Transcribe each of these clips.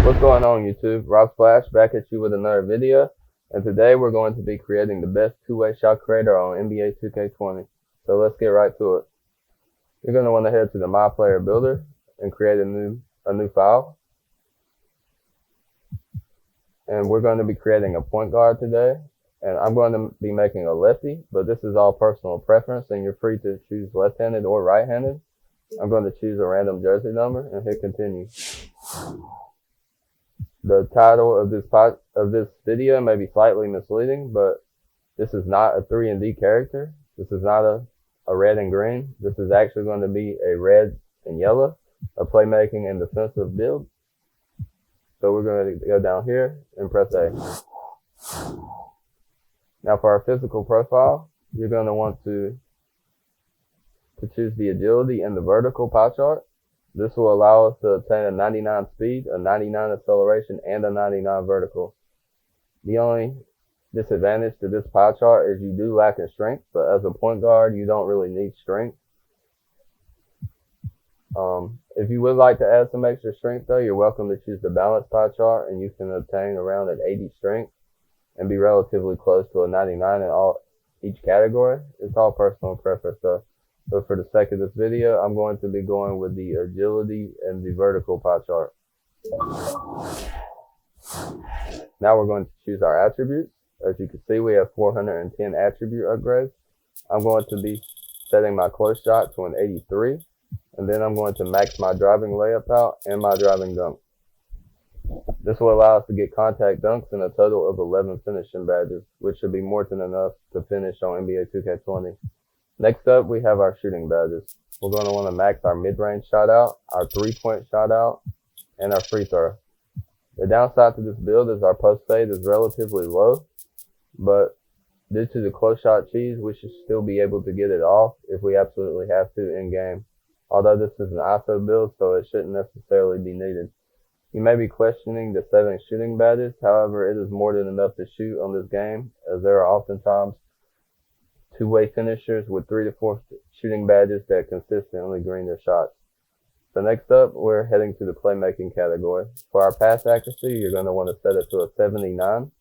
What's going on, YouTube? RobSplash back at you with another video, and today we're going to be creating the best two-way shot creator on NBA 2K20. So let's get right to it. You're going to want to head to the My Player Builder and create a new file. And we're going to be creating a point guard today, and I'm going to be making a lefty, but this is all personal preference, and you're free to choose left-handed or right-handed. I'm going to choose a random jersey number and hit continue. The title of this video may be slightly misleading, but this is not a 3-and-D character. This is not a red and green. This is actually going to be a red and yellow, a playmaking and defensive build. So we're going to go down here and press A. Now for our physical profile, you're going to want to choose the agility and the vertical pie chart. This will allow us to obtain a 99 speed, a 99 acceleration, and a 99 vertical. The only disadvantage to this pie chart is you do lack in strength, but as a point guard, you don't really need strength. If you would like to add some extra strength though, you're welcome to choose the balanced pie chart, and you can obtain around an 80 strength and be relatively close to a 99 in each category. It's all personal preference though. But for the sake of this video, I'm going to be going with the agility and the vertical pie chart. Now we're going to choose our attributes. As you can see, we have 410 attribute upgrades. I'm going to be setting my close shot to an 83. And then I'm going to max my driving layup out and my driving dunk. This will allow us to get contact dunks and a total of 11 finishing badges, which should be more than enough to finish on NBA 2K20. Next up, we have our shooting badges. We're going to want to max our mid-range shot out, our three-point shot out, and our free throw. The downside to this build is our post fade is relatively low, but due to the close shot cheese, we should still be able to get it off if we absolutely have to in game. Although this is an ISO build, so it shouldn't necessarily be needed. You may be questioning the 7 shooting badges. However, it is more than enough to shoot on this game, as there are oftentimes two-way finishers with 3 to 4 shooting badges that consistently green their shots. So next up, we're heading to the playmaking category. For our pass accuracy, you're going to want to set it to a 79.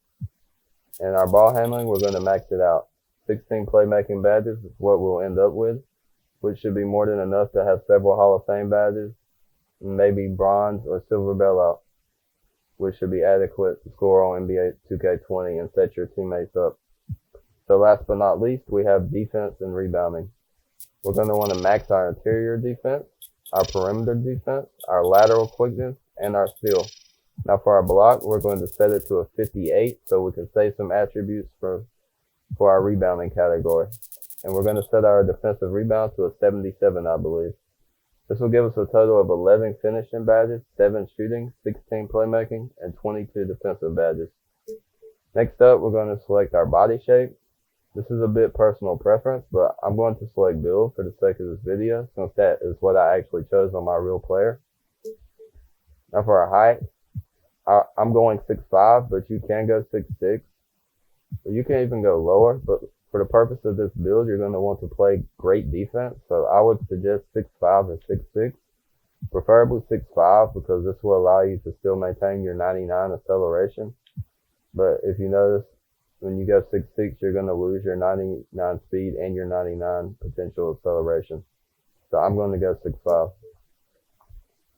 And our ball handling, we're going to max it out. 16 playmaking badges is what we'll end up with, which should be more than enough to have several Hall of Fame badges, maybe bronze or silver bailout, which should be adequate to score on NBA 2K20 and set your teammates up. So last but not least, we have defense and rebounding. We're going to want to max our interior defense, our perimeter defense, our lateral quickness, and our steal. Now for our block, we're going to set it to a 58 so we can save some attributes for our rebounding category. And we're going to set our defensive rebound to a 77, I believe. This will give us a total of 11 finishing badges, 7 shooting, 16 playmaking, and 22 defensive badges. Next up, we're going to select our body shape. This is a bit personal preference, but I'm going to select build for the sake of this video, since that is what I actually chose on my real player. Now for our height, I'm going 6'5", but you can go 6'6". You can even go lower, but for the purpose of this build, you're going to want to play great defense. So I would suggest 6'5" and 6'6", preferably 6'5", because this will allow you to still maintain your 99 acceleration. But if you notice, when you go 6'6", you're going to lose your 99 speed and your 99 potential acceleration. So I'm going to go 6'5".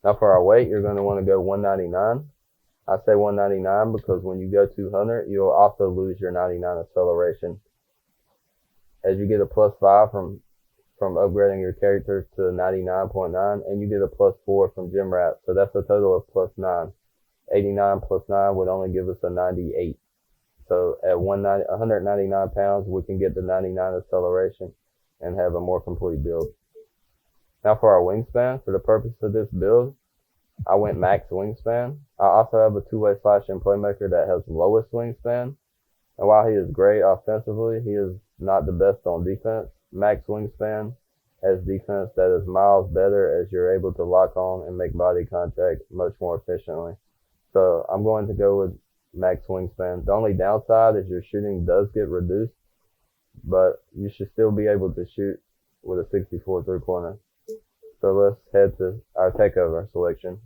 Now for our weight, you're going to want to go 199. I say 199 because when you go 200, you'll also lose your 99 acceleration, as you get a +5 from upgrading your character to 99.9, and you get a +4 from gym rat. So that's a total of +9. 89 + 9 would only give us a 98. So at 199 pounds, we can get the 99 acceleration and have a more complete build. Now for our wingspan, for the purpose of this build, I went max wingspan. I also have a two-way slashing playmaker that has lowest wingspan. And while he is great offensively, he is not the best on defense. Max wingspan has defense that is miles better as you're able to lock on and make body contact much more efficiently. So I'm going to go with max wingspan. The only downside is your shooting does get reduced, but you should still be able to shoot with a 64 three-pointer. So let's head to our takeover selection.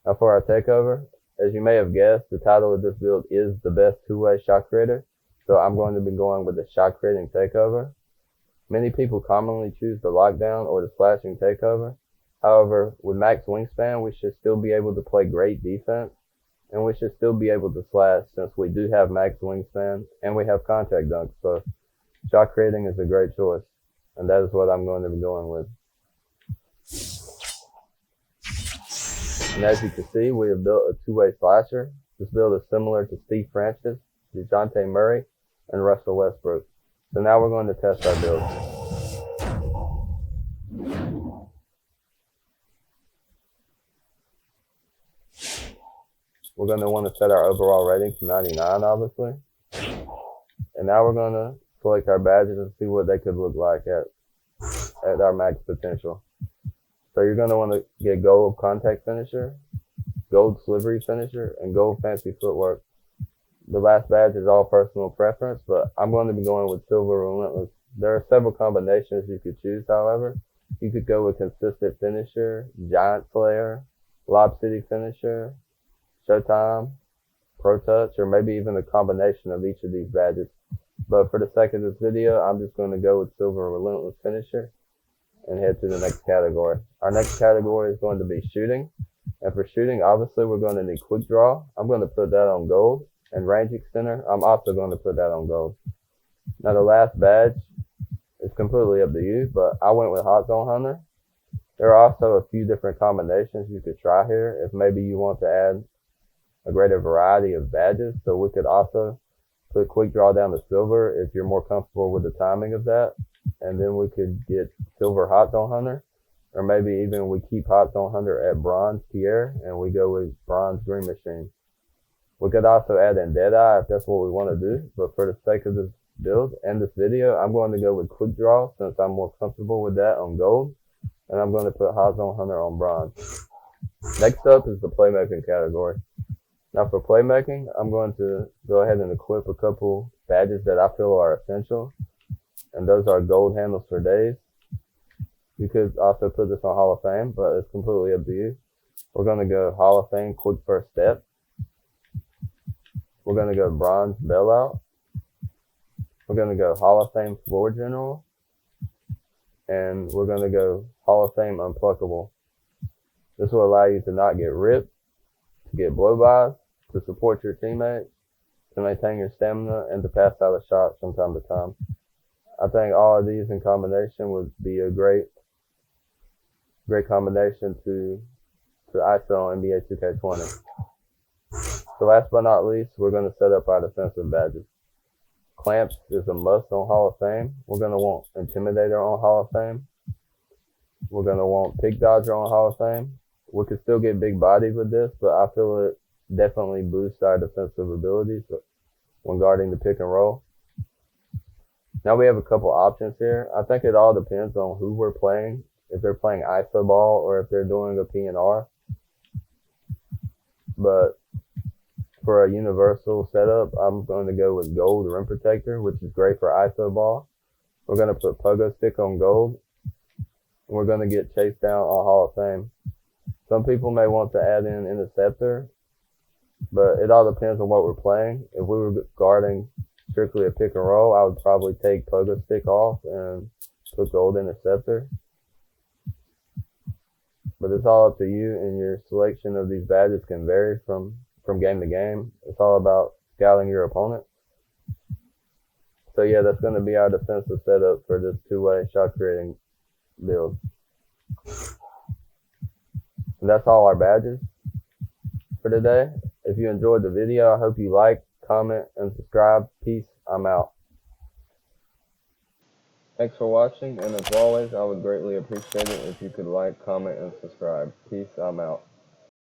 Now for our takeover, as you may have guessed, the title of this build is the best two-way shot creator. So I'm going to be going with the shot creating takeover. Many people commonly choose the lockdown or the slashing takeover. However, with max wingspan, we should still be able to play great defense, and we should still be able to slash since we do have max wingspan and we have contact dunks. So shot creating is a great choice, and that is what I'm going to be going with. And as you can see, we have built a two-way slasher. This build is similar to Steve Francis, DeJounte Murray, and Russell Westbrook. So now we're going to test our build. We're going to want to set our overall rating to 99, obviously. And now we're going to select our badges and see what they could look like at our max potential. So you're going to want to get gold contact finisher, gold slivery finisher, and gold fancy footwork. The last badge is all personal preference, but I'm going to be going with silver relentless. There are several combinations you could choose, however. You could go with consistent finisher, giant slayer, lob city finisher, showtime, pro touch, or maybe even a combination of each of these badges. But for the sake of this video, I'm just going to go with silver relentless finisher and head to the next category. Our next category is going to be shooting. And for shooting, obviously, we're going to need quick draw. I'm going to put that on gold. And range extender, I'm also going to put that on gold. Now, the last badge is completely up to you, but I went with Hot Zone Hunter. There are also a few different combinations you could try here if maybe you want to add a greater variety of badges. So we could also put quick draw down to silver if you're more comfortable with the timing of that. And then we could get silver Hot Zone Hunter, or maybe even we keep Hot Zone Hunter at bronze Pierre and we go with bronze Green Machine. We could also add in Deadeye if that's what we want to do, but for the sake of this build and this video, I'm going to go with quick draw since I'm more comfortable with that on gold, and I'm going to put Hot Zone Hunter on bronze. Next up is the playmaking category. Now for playmaking, I'm going to go ahead and equip a couple badges that I feel are essential, and those are gold handles for days. You could also put this on Hall of Fame, but it's completely up to you. We're going to go Hall of Fame quick first step. We're going to go bronze bailout. We're going to go Hall of Fame floor general. And we're going to go Hall of Fame unpluckable. This will allow you to not get ripped, to get blow-bys, to support your teammates, to maintain your stamina, and to pass out a shot from time to time. I think all of these in combination would be a great combination to ISO on NBA 2K20. So last but not least, we're going to set up our defensive badges. Clamps is a must on Hall of Fame. We're going to want Intimidator on Hall of Fame. We're going to want Pick Dodger on Hall of Fame. We could still get big bodied with this, but I feel it definitely boosts our defensive abilities when guarding the pick and roll. Now we have a couple options here. I think it all depends on who we're playing, if they're playing ISO ball or if they're doing a PNR. But for a universal setup, I'm going to go with gold rim protector, which is great for ISO ball. We're going to put pogo stick on gold, and we're going to get chased down on Hall of Fame. Some people may want to add in interceptor, but it all depends on what we're playing. If we were guarding strictly a pick and roll, I would probably take pogo stick off and put gold interceptor. But it's all up to you, and your selection of these badges can vary from game to game. It's all about scouting your opponent. So yeah, that's going to be our defensive setup for this two-way shot creating build. And that's all our badges for today. If you enjoyed the video, I hope you like, comment, and subscribe. Peace. I'm out. Thanks for watching, and as always, I would greatly appreciate it if you could like, comment, and subscribe. Peace. I'm out.